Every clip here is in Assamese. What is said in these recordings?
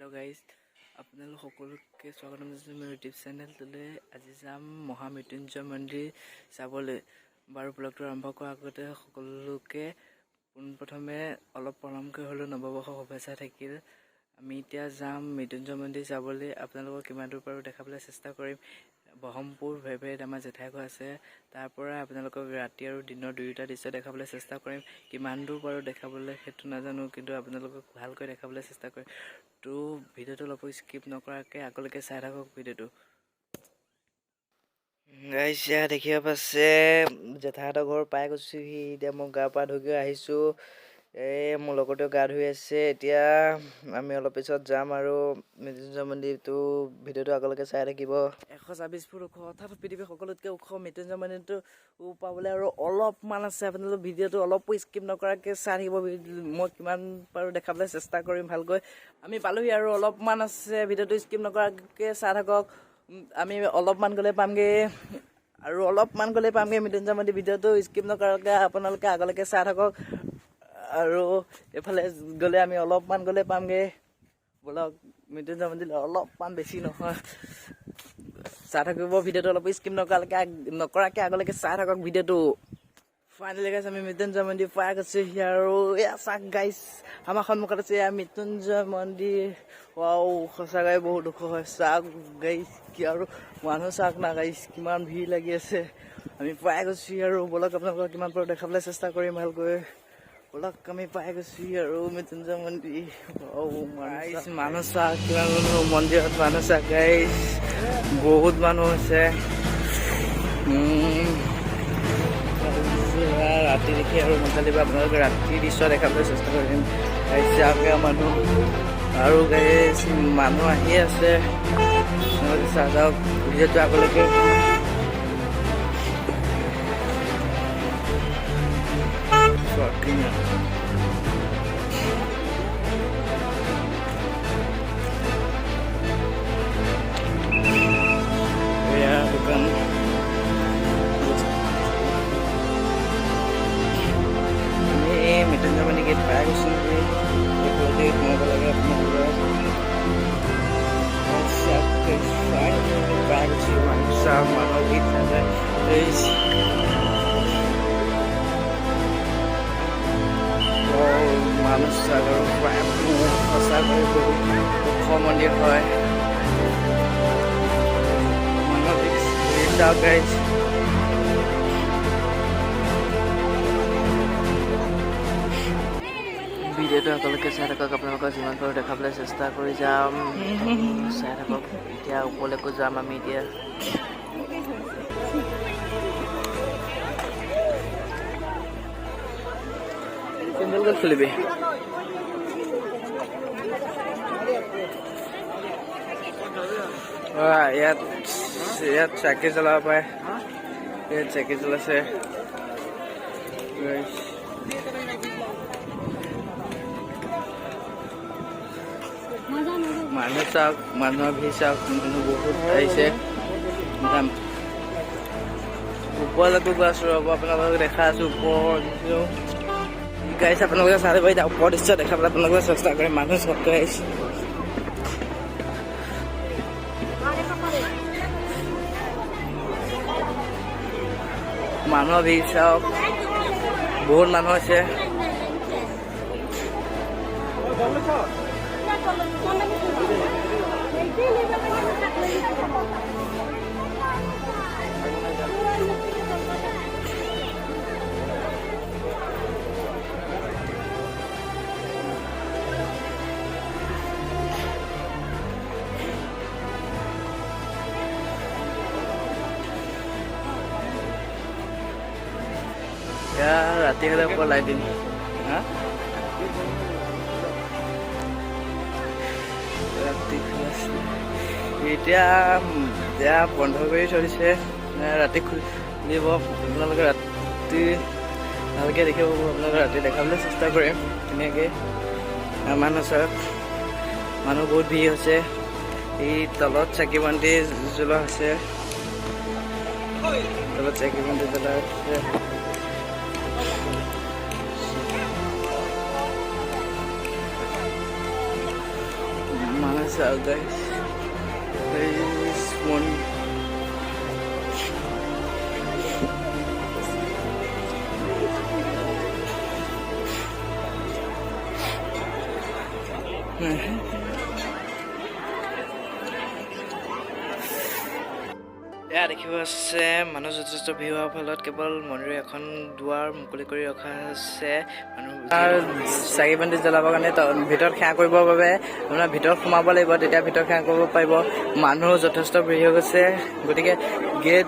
হেল্ল' গাইজ, আপোনালোক সকলোকে স্বাগতম জনাইছোঁ মোৰ ইউটিউব চেনেলটোলৈ। আজি যাম মহামৃত্যুঞ্জয় মন্দিৰ চাবলৈ। বাৰু ব্লগটো আৰম্ভ কৰাৰ আগতে সকলোকে পোনপ্ৰথমে অলপ প্ৰণামকৈ হ'লেও নৱবৰ্ষৰ শুভেচ্ছা থাকিল। আমি এতিয়া যাম মৃত্যুঞ্জয় মন্দিৰ চাবলৈ। আপোনালোকক কিমান দূৰ পাৰোঁ দেখাবলৈ চেষ্টা কৰিম। ব্ৰহ্মপুৰ ভেবেত আমাৰ জেঠাই ঘৰ আছে, তাৰ পৰা আপোনালোকক ৰাতি আৰু দিনৰ দুয়োটা দৃশ্য দেখাবলৈ চেষ্টা কৰিম। কিমান দূৰ পাৰোঁ দেখাবলৈ সেইটো নাজানো, কিন্তু আপোনালোকক ভালকৈ দেখাবলৈ চেষ্টা কৰিম। তো ভিডিঅ'টো অলপ স্কিপ নকৰাকৈ আগলৈকে চাই থাকক ভিডিঅ'টো। গাইছ, দেখিব পাইছে জেঠাইহঁতৰ ঘৰ পাই গৈছোঁহি। এতিয়া মই গা পা ধুই আহিছোঁ। মোৰ লগতেও গা ধুই আছে। এতিয়া আমি অলপ পিছত যাম আৰু মৃত্যুঞ্জয় মন্দিৰটো ভিডিঅ'টো আগলৈকে চাই থাকিব। 126 ফুট ওখ, অৰ্থাৎ পৃথিৱীৰ সকলোতকৈ ওখ মৃত্যুঞ্জয় মন্দিৰটো পাবলৈ আৰু অলপমান আছে। আপোনালোক ভিডিঅ'টো অলপ স্কিপ নকৰাকৈ চাই থাকিব। মই কিমান পাৰোঁ দেখাবলৈ চেষ্টা কৰিম ভালকৈ। আমি পালোহি আৰু অলপমান আছে। ভিডিঅ'টো স্কিপ নকৰাকৈ চাই থাকক। আমি অলপমান গ'লে পামগৈ আৰু অলপমান গ'লে পামগৈ মৃত্যুঞ্জয় মন্দিৰ। ভিডিঅ'টো স্কিপ নকৰাকৈ আপোনালোকে আগলৈকে চাই থাকক। আৰু এইফালে গ'লে আমি অলপমান গ'লে পামগৈ। ব'লক মৃত্যুঞ্জয় মন্দিৰ অলপমান বেছি নহয়, চাই থাকিব। ভিডিঅ'টো অলপ স্কিপ নকৰাকৈ আগলৈকে চাই থাকক ভিডিঅ'টো। ফাইনেলি গাইছ, আমি মৃত্যুঞ্জয় মন্দিৰ পাই গৈছোঁহি আৰু এয়া চাওক গাইছ, আমাৰ সন্মুখত আছে এয়া মৃত্যুঞ্জয় মন্দিৰ। ৱাও, সঁচাকৈ বহুত ওখ হয়। চাওক গাইছ, কি আৰু মানুহ চাওক না গাইছ, কিমান ভিৰ লাগি আছে। আমি পাই গৈছোঁহি আৰু ব'লক আপোনালোকক কিমান পাৰোঁ দেখাবলৈ চেষ্টা কৰিম ভালকৈ। ব'লক আমি পাই গৈছোঁহি আৰু মৃত্যুঞ্জয় মন্দিৰ। মানুহ চাওক, কিমান মানুহ মন্দিৰত। মানুহ চাওক গাইছ, বহুত মানুহ আছে। ৰাতি দেখি আৰু মজা লাগিব। আপোনালোকে ৰাতি দৃশ্য দেখাবলৈ চেষ্টা কৰিম। চাওক মানুহ আৰু গাইছ, মানুহ আহি আছে। আপোনালোকে চাই যাওক ভিডিঅ'টো আগলৈকে। দোকান মৃত্যুঞ্জয় মন্দিৰ গেট পাই গৈছোঁ। সোমাব লাগে আপোনালোকৰ। পাই গৈছোঁ। মানুহ চাওক, মানুহৰ গীত নাযায়। মানুহ চাওক আৰু সঁচাকৈ বহুত ওখ মন্দিৰ হয়। মানুহ চাওক গাইছ, ভিডিঅ'টো সকলোকে চাই থাকক। আপোনালোকক যিমান পাৰোঁ দেখাবলৈ চেষ্টা কৰি যাম। চাই থাকক। এতিয়া ওপৰলৈকো যাম আমি। এতিয়া চেণ্ডেল ক'ত খুলিবি? ইয়াত চাকি জ্বলাব পাৰে। ইয়াত চাকি জ্বলাইছে। মানুহ চাওক, মানুহৰ ভিৰ চাওক, মানুহ বহুত আহিছে। ওপৰলৈকে গৈ আছোঁ, ৰ'ব আপোনালোকক দেখা আছোঁ। ওপৰ গাইছ, আপোনালোকে চাই পাৰি এতিয়া ওপৰ দৃশ্য দেখাবলৈ আপোনালোকে চেষ্টা কৰিম। মানুহ চব আহিছে। মানুহৰ ভিৰ চাওক, বহুত মানুহ আছে। ৰাতি হ'লে ওপৰ লাইটিং। এতিয়া বন্ধ কৰি চলিছে। ৰাতি খুলিব। আপোনালোকে ৰাতি ভালকৈ দেখিব পাব। আপোনালোকে ৰাতি দেখাবলৈ চেষ্টা কৰিম ধুনীয়াকৈ। মানুহ চাওক, মানুহ বহুত ভিৰ হৈছে। এই তলত চাকি বন্তি জ্বলোৱা হৈছে। তলত চাকি বন্তি জ্বলোৱা হৈছে। মানুহ So guys, this one. এয়া দেখিব আছে মানুহ যথেষ্ট ভিৰ হোৱাৰ ফলত কেৱল মন্দিৰ এখন দুৱাৰ মুকলি কৰি ৰখা হৈছে। চাকি বন্তি জ্বলাবৰ কাৰণে ভিতৰত সেৱা কৰিবৰ বাবে আপোনাৰ ভিতৰত সোমাব লাগিব, তেতিয়া ভিতৰত সেৱা কৰিব পাৰিব। মানুহ যথেষ্ট ভিৰ হৈ গৈছে, গতিকে গেট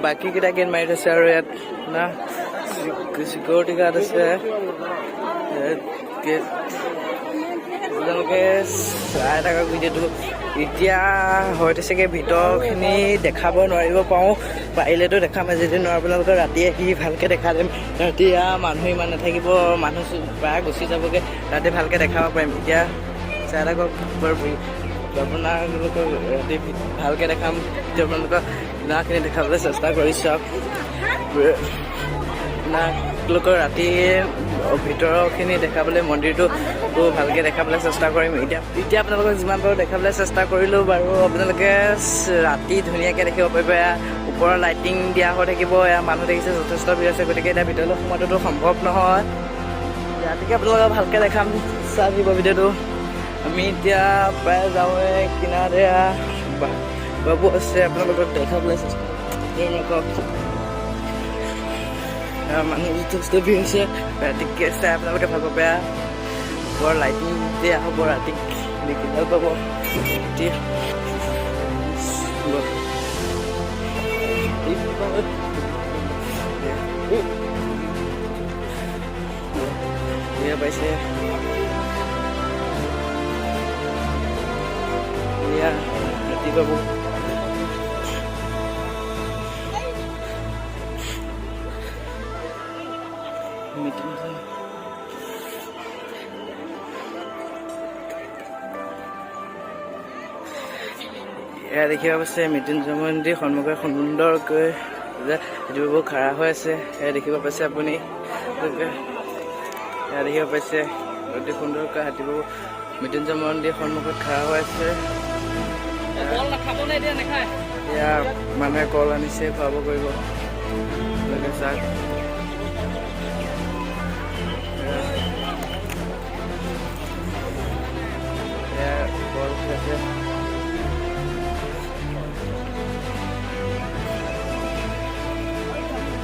বাকীকেইটা গেট মাৰি থৈছে আৰু ইয়াত না চিকিউৰিটি গাৰ্ড আছে। গেট আপোনালোকে চাই থকা ভিডিঅ'টো এতিয়া হয়তো চাগে ভিতৰখিনি দেখাব নোৱাৰিব পাৰোঁ, পাৰিলেতো দেখাম। যদি নোৱাৰোঁ আপোনালোকে ৰাতি আহি ভালকৈ দেখাই দিম। ৰাতি মানুহ ইমান নাথাকিব, মানুহ প্ৰায় গুচি যাবগৈ, ৰাতি ভালকৈ দেখাব পাৰিম। এতিয়া চাই থাকক আপোনালোকক ৰাতি ভালকৈ দেখাম। এতিয়া আপোনালোকক নাখিনি দেখাবলৈ চেষ্টা কৰি চাওক। আপোনালোকৰ ৰাতি ভিতৰৰখিনি দেখাবলৈ মন্দিৰটো ভালকৈ দেখাবলৈ চেষ্টা কৰিম। এতিয়া আপোনালোকক যিমান পাৰোঁ দেখাবলৈ চেষ্টা কৰিলোঁ বাৰু। আপোনালোকে ৰাতি ধুনীয়াকৈ দেখিব পাৰিব। ওপৰৰ লাইটিং দিয়া হৈ থাকিব। মানুহ দেখিছে যথেষ্ট ভিৰ আছে, গতিকে এতিয়া ভিতৰলৈ সোমোৱাটোতো সম্ভৱ নহয়। ৰাতিকৈ আপোনালোকক ভালকৈ দেখাম, চাই দিব ভিডিঅ'টো। আমি এতিয়া প্ৰায় যাওঁৱে কিনাৰে বাবু আছে, আপোনালোকক দেখাবলৈ চেষ্টা কৰিম। মানুহ যথেষ্ট ভিৰ হৈছে, ৰাতিকৈ চাই আপোনালোকে ভাবিব বেয়া। বৰ লাইটিং দিয়া হ'ব, ৰাতি দেখি ভাল পাব। পাইছে ৰাতি পাব। এয়া দেখিব পাইছে মৃত্যুঞ্জয় মন্দিৰ সন্মুখে সুন্দৰকৈ হাতীবাবু খাৰা হৈ আছে। এয়া দেখিব পাইছে আপুনি, এয়া দেখিব পাইছে অতি সুন্দৰকৈ হাতীবাবু মৃত্যুঞ্জয় মন্দিৰ সন্মুখত খাৰা হৈ আছে। এয়া মানুহে কল আনিছে, খুৱাব কৰিব। চাওক কল খাইছে।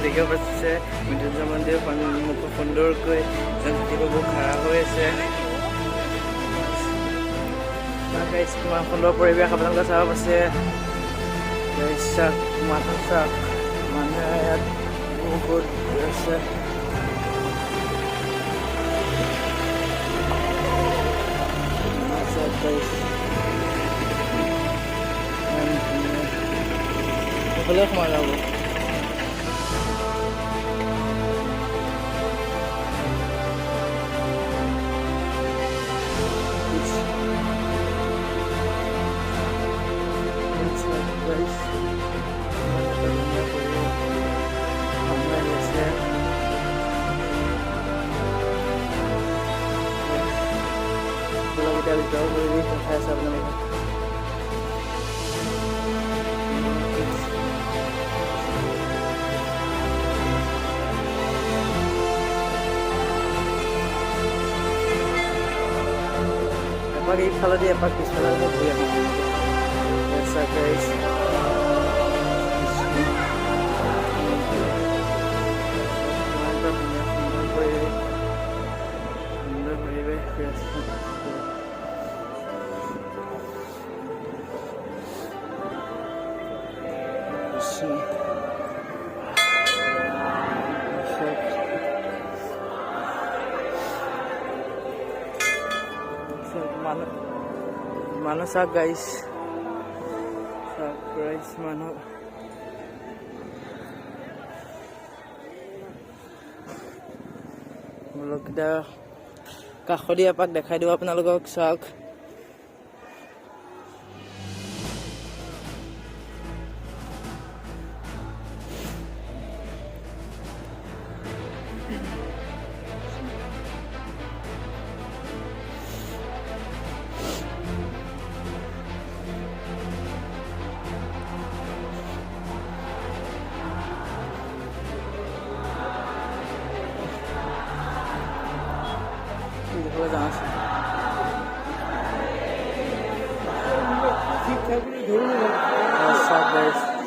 দেখিব পাইছে মৃত্যুঞ্জয় মন্দিৰ সন্মুখত সুন্দৰকৈ হাতীবাবু খাৰা হৈ আছে। কিমান সুন্দৰ পৰিৱেশ আপোনালোকে চাব পাইছে। চাওক মানুহ, চাওক মানুহে ইয়াত বহুত আছে। সকলোৱে সোমাই যাব। এপাক এইফালে দি এপাক পিছফালে ঘূৰি আহোঁ। সুন্দৰ পৰিৱেশ মানুহ চাওক গাইছ, মানুহ কেইটা কাষদি এপাক দেখাই দিওঁ আপোনালোকক। চাওক What's up, guys?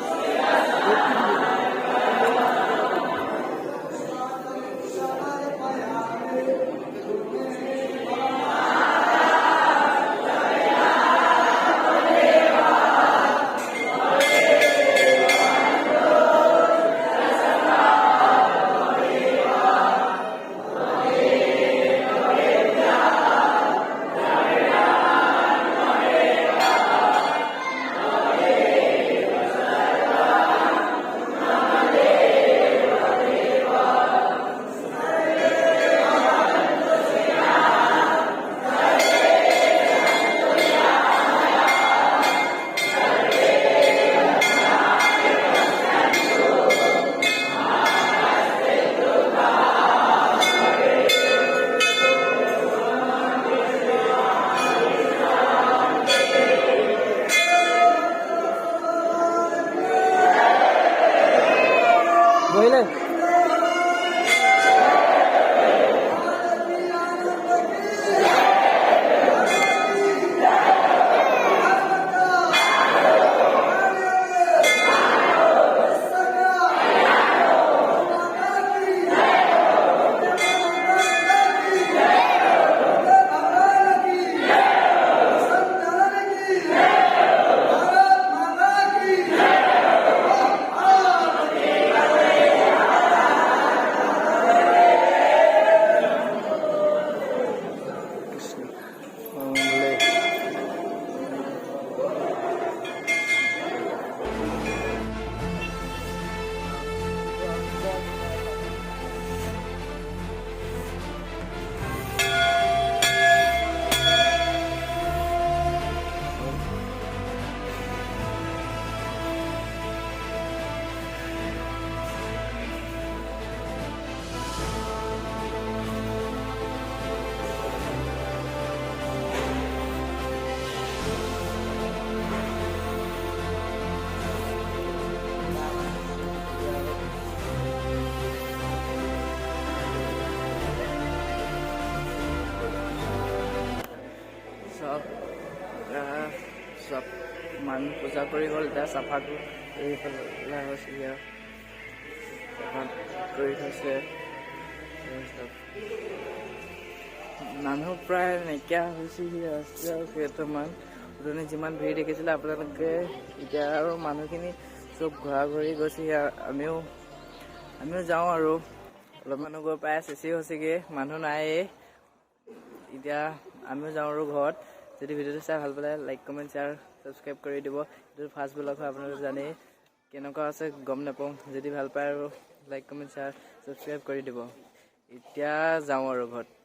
Boleh. সব মানুহ পূজা কৰি হ'ল এতিয়া চাফা কৰি পেলোৱা হৈছে ইয়াত চাফা কৰি থৈছে মানুহ প্ৰায় নাইকিয়া হৈছেহি আছে আৰু কেইটামান উজনি যিমান ভিৰ দেখিছিলে আপোনালোকে এতিয়া আৰু মানুহখিনি চব ঘূৰা ঘূৰি গৈছেহি আমিও যাওঁ আৰু অলপ মানুহ গৈ প্ৰায় চেচি হৈছেগৈ মানুহ নাইয়ে এতিয়া আমিও যাওঁ আৰু ঘৰত যদি ভিডিঅ'টো চাই ভাল পালে লাইক কমেণ্ট শ্বেয়াৰ ছাবস্ক্ৰাইব কৰি দিব এইটো ফাৰ্ষ্ট ব্লগ হয় আপোনালোকে জানেই কেনেকুৱা আছে গম নাপাওঁ যদি ভাল পায় আৰু লাইক কমেণ্ট শ্বেয়াৰ ছাবস্ক্ৰাইব কৰি দিব এতিয়া যাওঁ আৰু ঘৰত